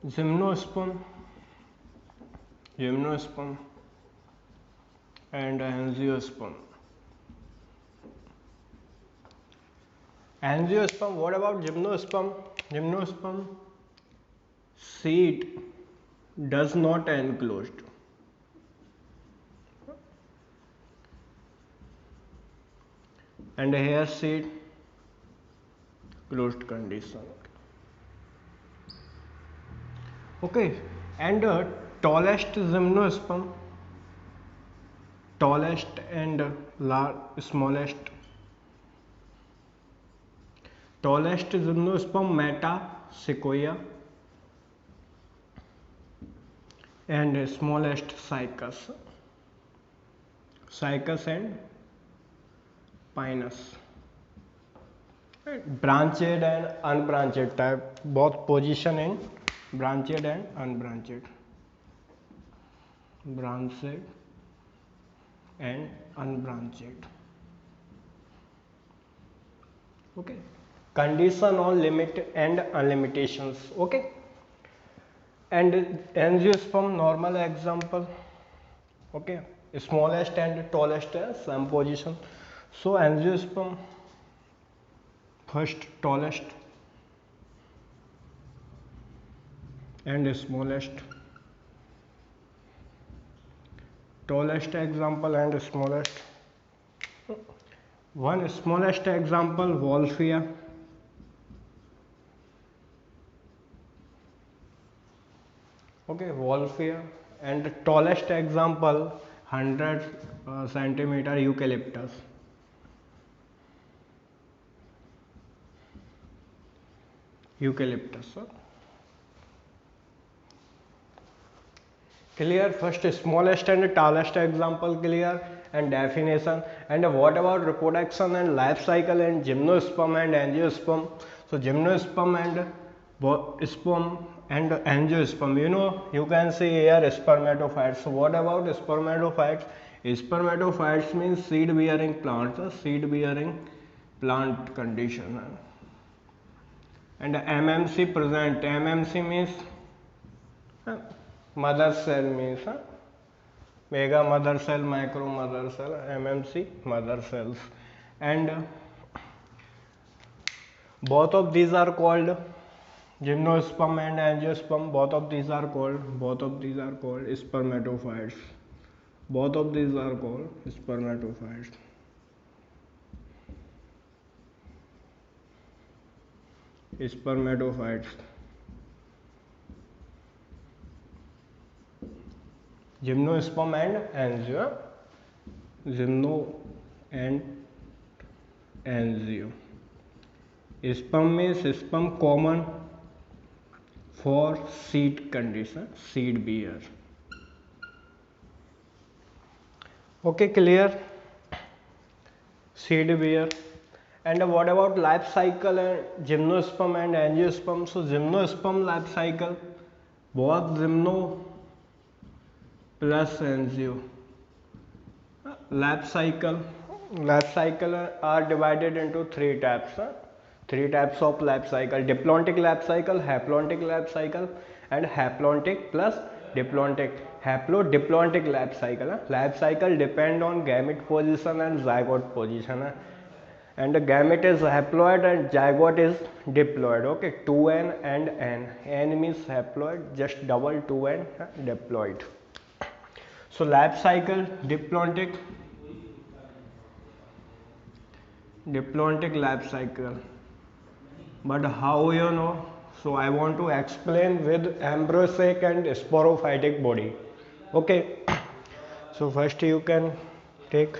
gymnosperm, gymnosperm and angiosperm. Angiosperm, what about gymnosperm? Gymnosperm seed does not enclosed. And here seed closed condition. Okay, and tallest gymnosperm, tallest and smallest. Tallest gymnosperm Metasequoia and smallest Cycas. Cycas and Pinus. Branched and unbranched type, both position in branched and unbranched. Branched and unbranched. Okay. Condition on limit and unlimitations. Okay. And angiosperm normal example. Okay. Smallest and tallest same position. So angiosperm first tallest and smallest. Tallest example and smallest. One smallest example Wolffia. Okay, Wolffia. And tallest example 100 centimeter Eucalyptus. Eucalyptus. Clear? First smallest and tallest example clear, and definition. And what about reproduction and life cycle in gymnosperm and angiosperm? So gymnosperm and sperm and angiosperm, you can see here spermatophytes. So what about spermatophytes? Spermatophytes means seed bearing plants, seed bearing plant condition. And MMC present. MMC means mother cell means mega mother cell, micro mother cell, MMC mother cells. And both of these are called gymnosperm and angiosperm. Both of these are called spermatophytes. Both of these are called spermatophytes. Spermatophytes. Gymnosperm and angio. Gymno and angio. Sperm means sperm common for seed condition, seed bearer. Okay, clear? Seed bearer. And what about life cycle and gymnosperm and angiosperm? So gymnosperm life cycle, both gymno plus angio. Life cycle are divided into three types. Three types of life cycle: diplontic life cycle, haplontic life cycle, and haplontic plus diplontic. Haplodiplontic life cycle. Life cycle depend on gamete position and zygote position. And the gamete is haploid and zygote is diploid. Okay, 2n and n. N means haploid, just double 2n diploid. So life cycle diplontic life cycle. But how you know? So I want to explain with embryonic and sporophytic body. Okay. So first you can catch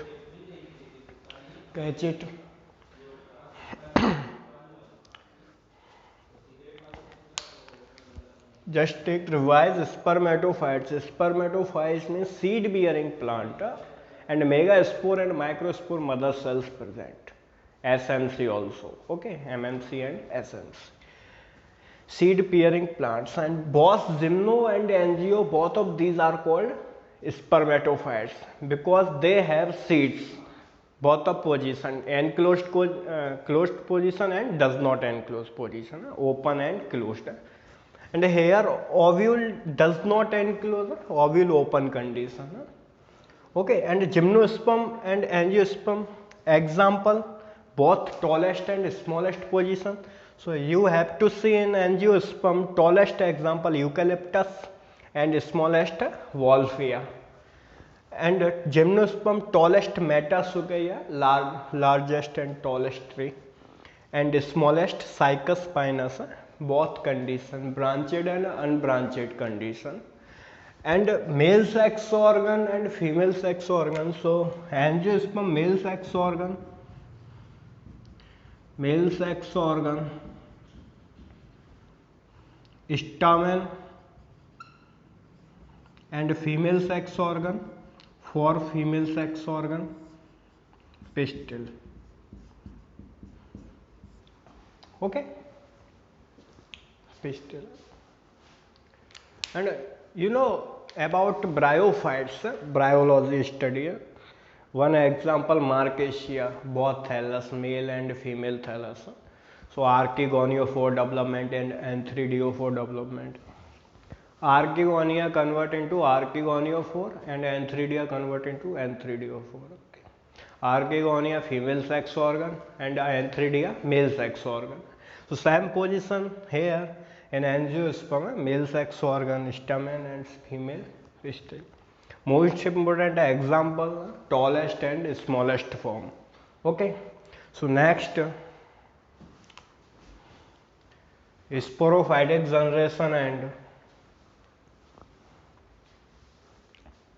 it. Just take revise spermatophytes. Spermatophytes means seed bearing plant and megaspore and microspore mother cells present. SMC also. Okay, MMC and SMC. Seed bearing plants, and both gymno and angio, both of these are called spermatophytes because they have seeds, both of position, enclosed closed position and does not enclose position, open and closed. And here ovule does not enclose ovule open condition. Okay, and gymnosperm and angiosperm example, both tallest and smallest position. So you have to see in angiosperm tallest example eucalyptus and smallest wolffia, and gymnosperm tallest metasuchia, largest and tallest tree, and smallest cycas pinus, both condition, branched and unbranched condition. And male sex organ and female sex organ. So angiosperm male sex organ, stamen, and female sex organ, for female sex organ, pistil. Okay, pistil. And you know about bryophytes, bryology study. One example, Marcasia, both thallus, male and female thallus. So Archegoniophore development and Anthridiophore development. Archegonia convert into Archegoniophore and Anthridia convert into Anthridiophore. Okay. Archegonia female sex organ and Anthridia male sex organ. So same position here in angiosperm, male sex organ, stamen and female pistil. Most important example, tallest and smallest form. Okay. So next, sporophytic generation and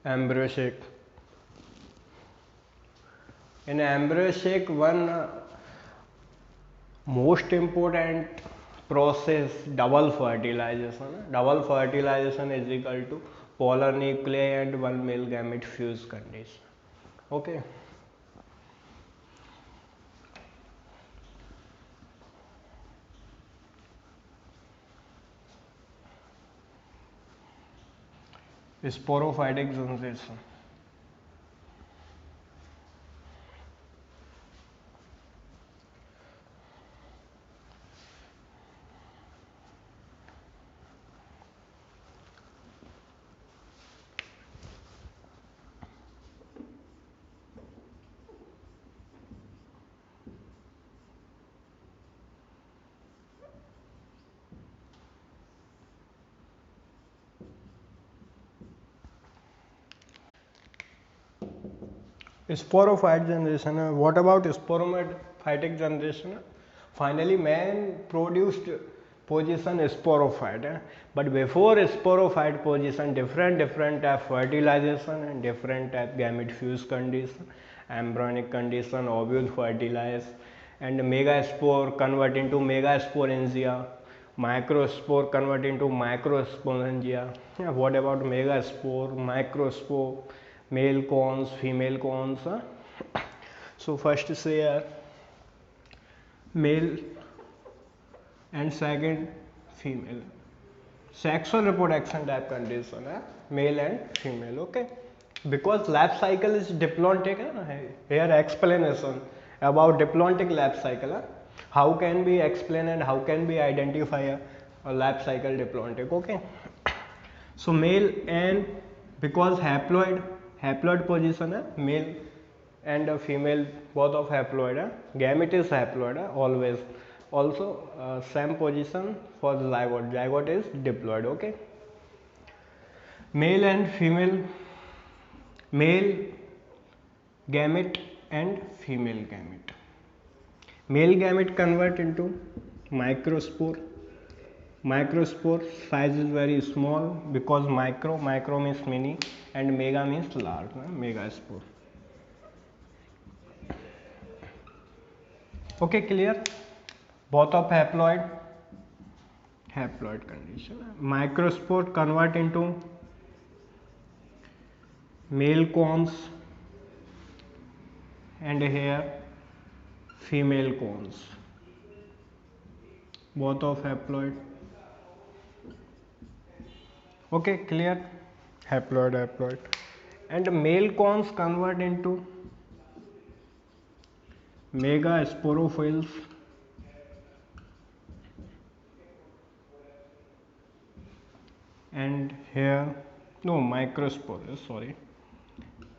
embryosaic. In embryosaic, one most important process, double fertilization. Double fertilization is equal to polar nuclei and one male gamete fuse condition. Okay. Sporophytic generation. Sporophyte generation. What about sporophytic generation? Finally, man produced position sporophyte. But before sporophyte position, different type fertilization and different type gamete fuse condition, embryonic condition, ovule fertilize, and megaspore convert into megasporangia, microspore convert into microsporangia. What about megaspore, microspore, male cones, female cones? So first say male and second female. Sexual reproduction type condition, male and female. Okay, because life cycle is diplontic. Here explanation about diplontic life cycle. How can we explain and how can we identify a life cycle diplontic? Okay, so male and because haploid position, male and female both of haploid, gamete is haploid always. Also same position for the zygote is diploid. Okay, male and female, male gamete and female gamete. Male gamete convert into microspore. Microspore size is very small because micro means mini and mega means large, megaspore. Okay, clear? Both of haploid condition. Microspore convert into male cones and here female cones. Both of haploid. Okay, clear? Haploid. And male cones convert into megasporophylls and here no microspores, sorry,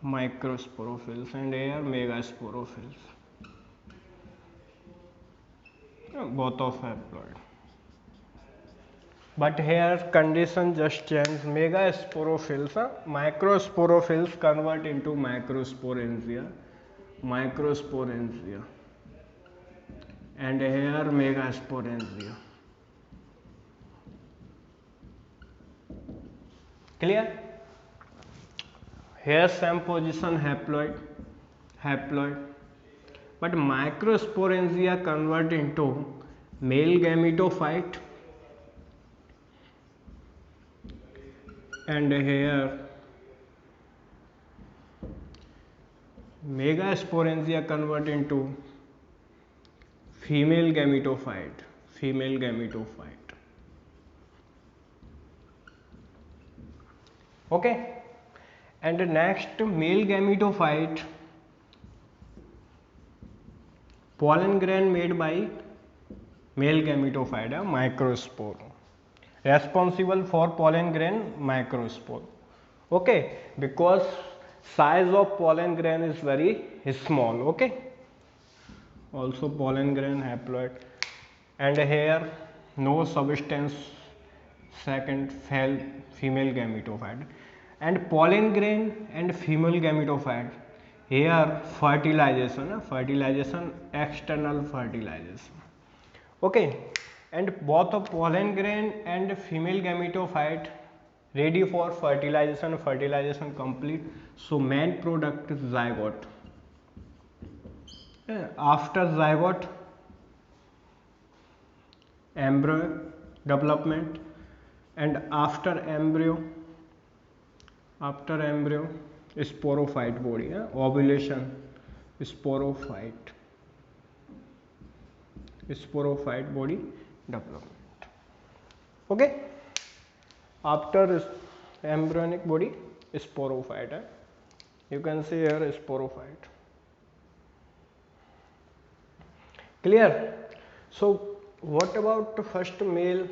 microsporophylls, and here megasporophylls. Both of haploid. But here condition just change. Megasporophylls, microsporophylls convert into microsporangia, microsporangia, and here megasporangia. Clear? Here same position haploid, haploid, but microsporangia convert into male gametophyte, and here megasporangia convert into female gametophyte, female gametophyte. Okay, and the next male gametophyte, pollen grain made by male gametophyte, microspore, responsible for pollen grain microspore. Okay, because size of pollen grain is very small. Okay, also pollen grain haploid, and here no substance, second female gametophyte, and pollen grain and female gametophyte, here fertilization, fertilization, external fertilization. Okay, and both of pollen grain and female gametophyte ready for fertilization, fertilization complete, so main product is zygote. After zygote, embryo development, and after embryo sporophyte body, ovulation, sporophyte body development. Okay, after embryonic body sporophyte, you can see here sporophyte. Clear? So what about the first male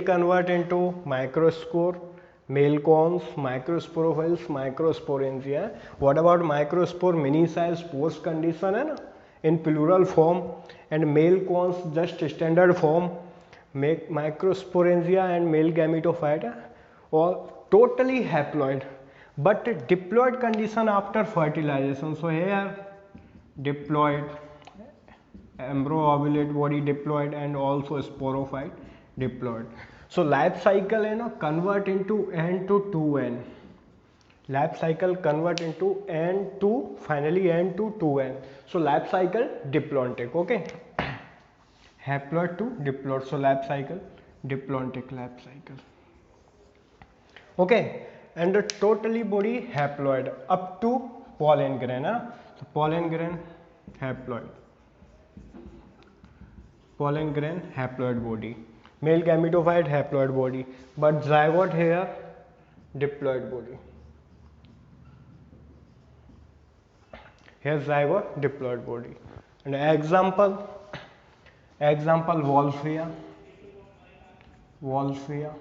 convert into microspore, male cones, microsporophylls, microsporangia. What about microspore mini size post condition है ना, in plural form, and male cones just standard form, make microsporangia and male gametophyte, or totally haploid but diploid condition after fertilization. So here diploid, embryo ovulate body diploid, and also sporophyte diploid. So life cycle है ना, convert into N to 2N. Life cycle convert into N to finally N to 2N. So life cycle diplontic. Okay, haploid to diploid. So life cycle diplontic life cycle. Okay, and the totally body haploid up to pollen grain. So pollen grain haploid. Pollen grain haploid body, male gametophyte haploid body, but zygote here diploid body. Here zygote diploid body. And example Wolffia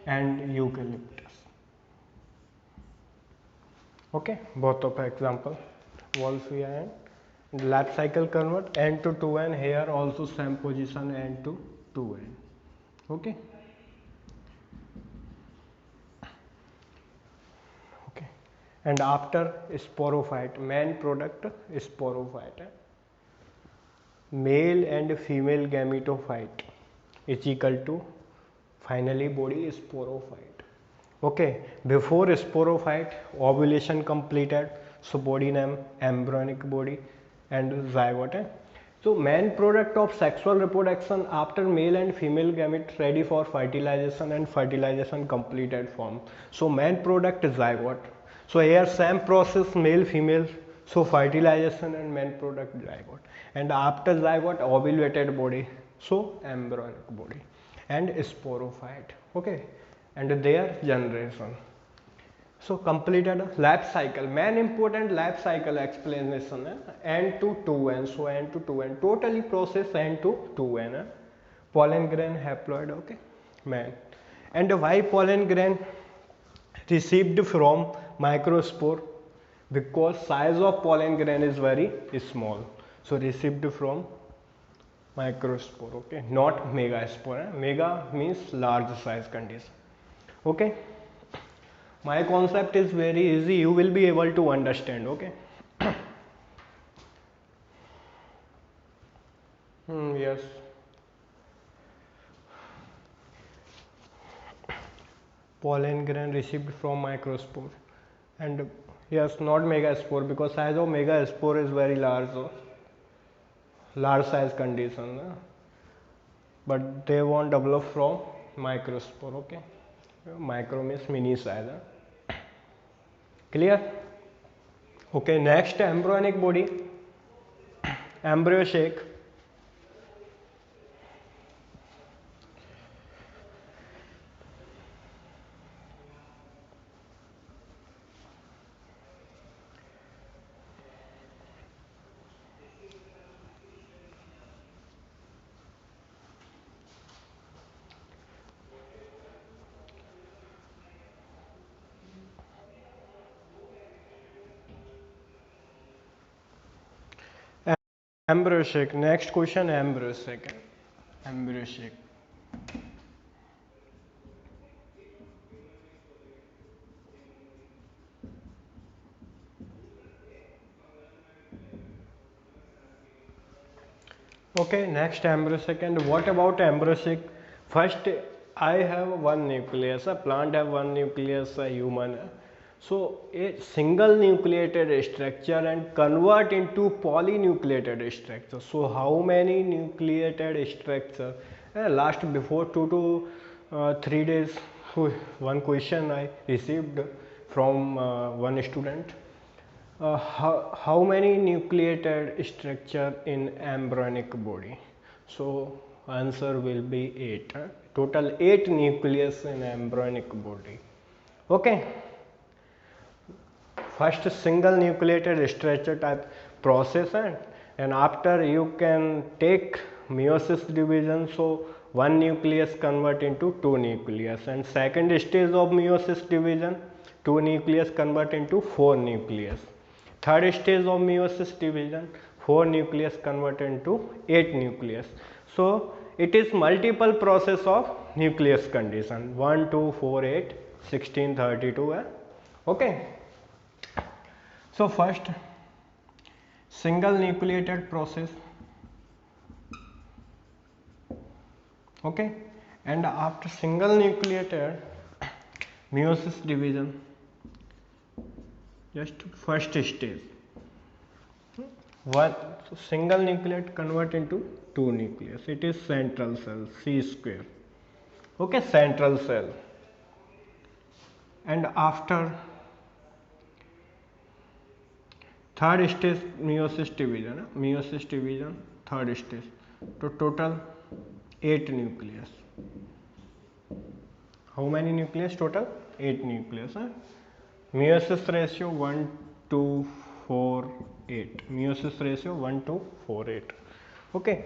and eucalyptus. Okay, both of example Wolffia and life cycle convert N to 2N, here also same position N to 2N. Okay, okay, and after sporophyte, main product sporophyte, male and female gametophyte is equal to finally body sporophyte. Okay, before sporophyte ovulation completed, so body name embryonic body and zygote. So main product of sexual reproduction after male and female gamete ready for fertilization and fertilization completed form. So main product is zygote. So here same process male female, so fertilization and main product zygote, and after zygote ovulated body, so embryonic body and sporophyte. Okay, and their generation. So completed life cycle, main important life cycle explanation N to 2N. So N to 2N, totally process N to 2N, pollen grain haploid. Okay, man, And why pollen grain received from microspore? Because size of pollen grain is very small, so received from microspore, okay, not megaspore. Mega means large size condition, okay. My concept is very easy, you will be able to understand, okay. Yes, pollen grain received from microspore, and yes, not megaspore, because size of megaspore is very large, so large size condition, but they won't develop from microspore, okay. Micro means mini size, clear. Okay, next embryonic body, embryo shake. Embryo shake. Next question, embryo shake. Embryo shake. Okay, next embryo shake. And what about embryo shake? First, I have one nucleus. A plant have one nucleus. A human. So a single nucleated structure and convert into polynucleated structure. So how many nucleated structure? Last before 2 to 3 days, one question I received from one student. How many nucleated structure in embryonic body? So answer will be 8. Total 8 nucleus in embryonic body. Okay. First single nucleated structure type process, and after you can take meiosis division, so one nucleus convert into 2 nucleus, and second stage of meiosis division, 2 nucleus convert into 4 nucleus. Third stage of meiosis division, 4 nucleus convert into 8 nucleus. So it is multiple process of nucleus condition, 1 2 4 8 16 32. Okay. So first single nucleated process, okay, and after single nucleated meiosis division, just first stage, one single nucleate convert into 2 nucleus, it is central cell, C square, okay, central cell. And after third stage meiosis division, third stage, to total 8 nucleus. How many nucleus total? 8 nucleus. Meiosis ratio 1 to 4 8. Meiosis ratio 1 to 4 8. Okay.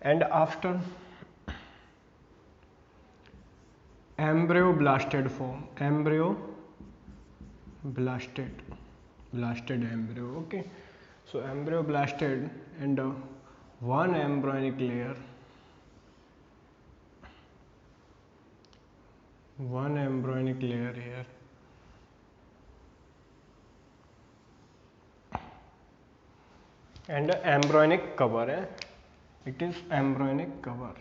And after embryo-blasted form, blasted embryo. Okay. So embryo-blasted, and one embryonic layer, here, and embryonic cover. It is embryonic cover.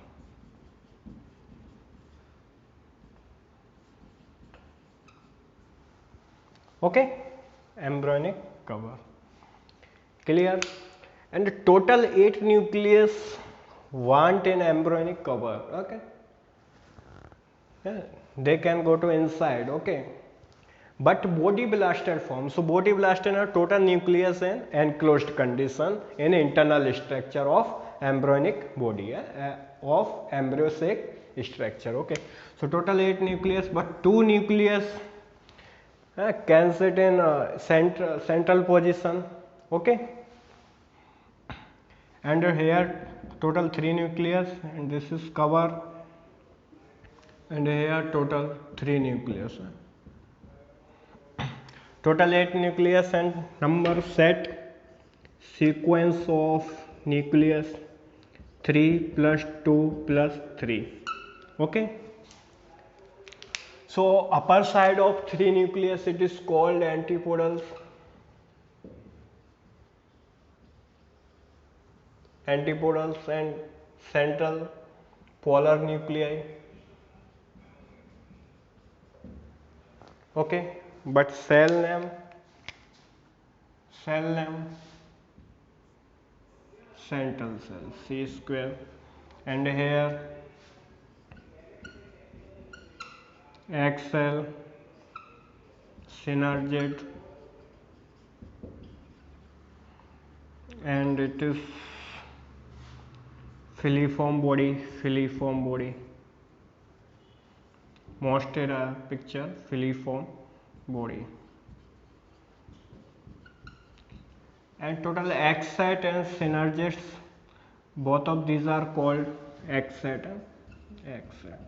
Okay, embryonic cover. Clear? And total 8 nucleus want in embryonic cover. Okay. Yeah, they can go to inside. Okay. But body blasted form. So body blasted are total nucleus in enclosed condition in internal structure of embryonic body, of embryo sac structure. Okay. So total 8 nucleus, but 2 nucleus can sit in central position. Okay. And here total 3 nucleus, and this is cover, and here total 3 nucleus, total 8 nucleus, and number set sequence of nucleus 3 plus 2 plus 3. Okay, so upper side of 3 nucleus it is called antipodals, and central polar nuclei. Okay, but cell name central cell C square, and here X cell synergid, and it is filiform body, most picture filiform body, and total X set and synergids, both of these are called X set and X set.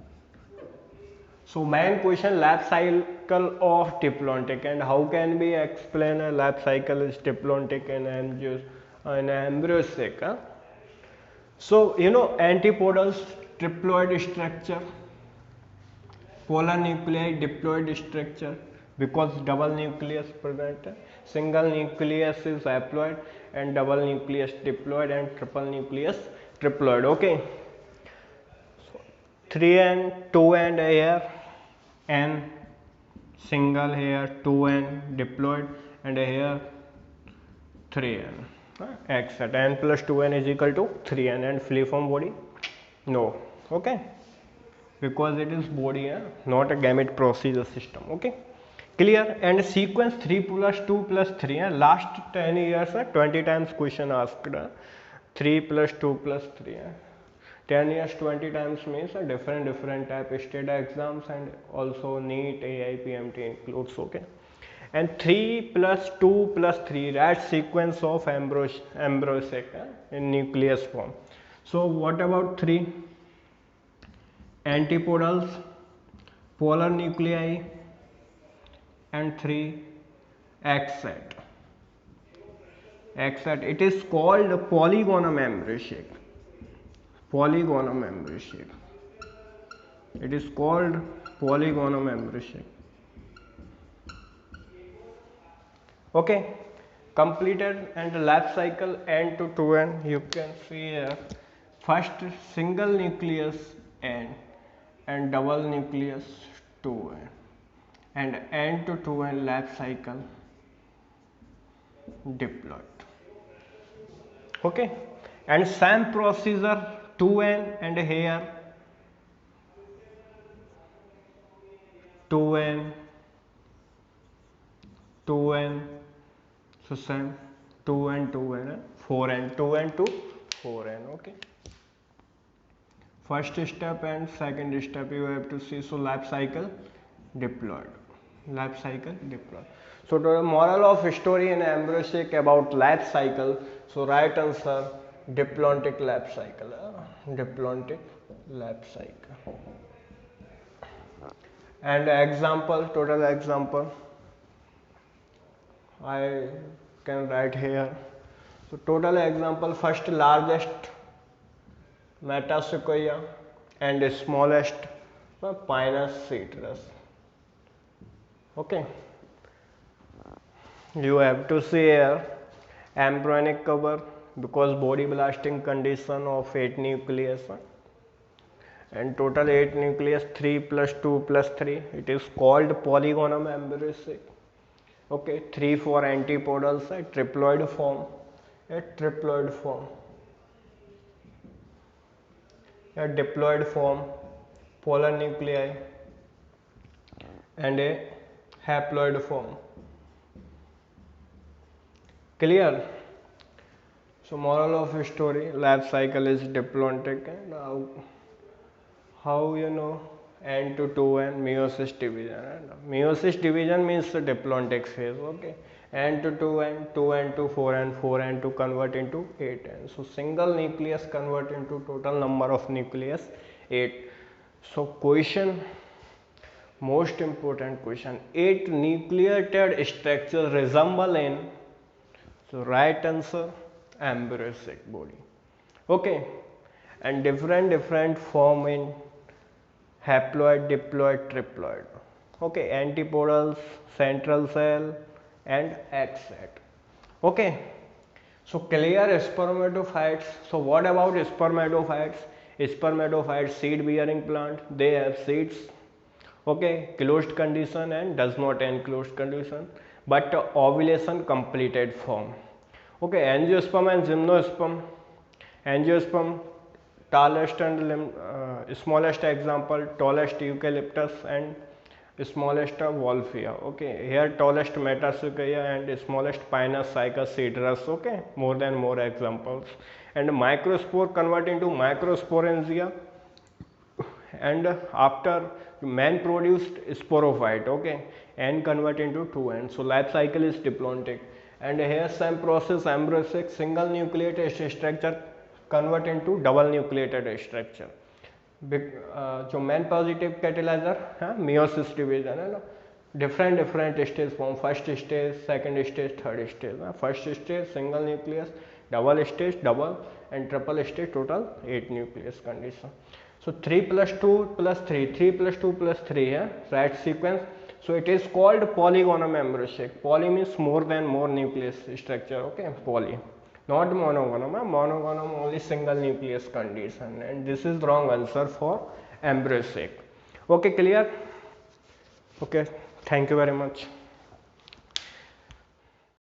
So main question, life cycle of diplontic, and how can we explain a life cycle is diplontic and embryonic. So you know antipodals triploid structure, polar nuclei diploid structure because double nucleus present, single nucleus is haploid, and double nucleus diploid, and triple nucleus triploid. Okay, 3 and 2 and here n single, here 2n diploid, and here 3n. X at n plus 2n is equal to 3n, and filiform body no. Okay, because it is body, not a gamete procedure system. Okay, clear. And sequence 3 plus 2 plus 3, last 10 years 20 times question asked, 3 plus 2 plus 3, 10 years 20 times means different type state exams, and also NEET, AIPMT includes. Okay, and 3 plus 2 plus 3, that sequence of embryonic in nucleus form. So what about 3? Antipodals, polar nuclei, and 3 X set. It is called polygonal embryo shape. It is called polygonal embryo shape. Okay, completed. And life cycle n to 2n, you can see here first single nucleus n and double nucleus 2n, and n to 2n life cycle diploid. Okay, and same procedure 2n, and here 2n, so same 2n, 4n, 2n to 4n. Okay, first step and second step you have to see. So life cycle diploid. So the moral of story in embryonic about life cycle, so right answer diplontic life cycle. And example, total example I can write here. So total example, first largest Metasequoia and smallest Pinus citrus. Okay, you have to see here embryonic cover because body blasting condition of 8 nucleus, and total 8 nucleus, 3 plus 2 plus 3, it is called polygonal embryo. Okay, 3 for antipodals, a triploid form, a diploid form, polar nuclei, and a haploid form. Clear? So moral of story, life cycle is diplontic, and how you know n to 2n meiosis division, and meiosis division means the diplontic phase. Okay, n to 2n, 2n to 4n, 4n to convert into 8n. So single nucleus convert into total number of nucleus 8. So question, most important question, 8 nucleated structures resemble in, so right answer, embryonic body. Okay, and different form in haploid, diploid, triploid. Okay, antipodals, central cell and egg set. Okay, so clear spermatophytes. So what about spermatophytes? Spermatophytes, seed bearing plant, they have seeds. Okay, closed condition and does not end closed condition, but ovulation completed form. Okay, angiosperm and gymnosperm. Angiosperm, tallest and smallest example, tallest eucalyptus and smallest wolfia. Okay, here tallest metasequoia and smallest pinus cycas cedrus. Okay, more than more examples. And microspore convert into microsporangia, and after man produced sporophyte, okay, and convert into 2n. So life cycle is diplontic. And here same process, embryonic single nucleated structure convert into double nucleated structure. जो man positive कैटेलाइजर है meiosis division है ना, different stage form, first stage, second stage, third stage. First stage single nucleus, double stage double, and triple stage total 8 nucleus condition. So 3 plus 2 plus 3, 3 plus 2 plus 3 है right sequence. So it is called polygonal embryonic. Poly means more than more nucleus structure. Okay, poly, not monogonal. Monogonal only single nucleus condition, and this is wrong answer for embryonic. Okay, clear? Okay, thank you very much.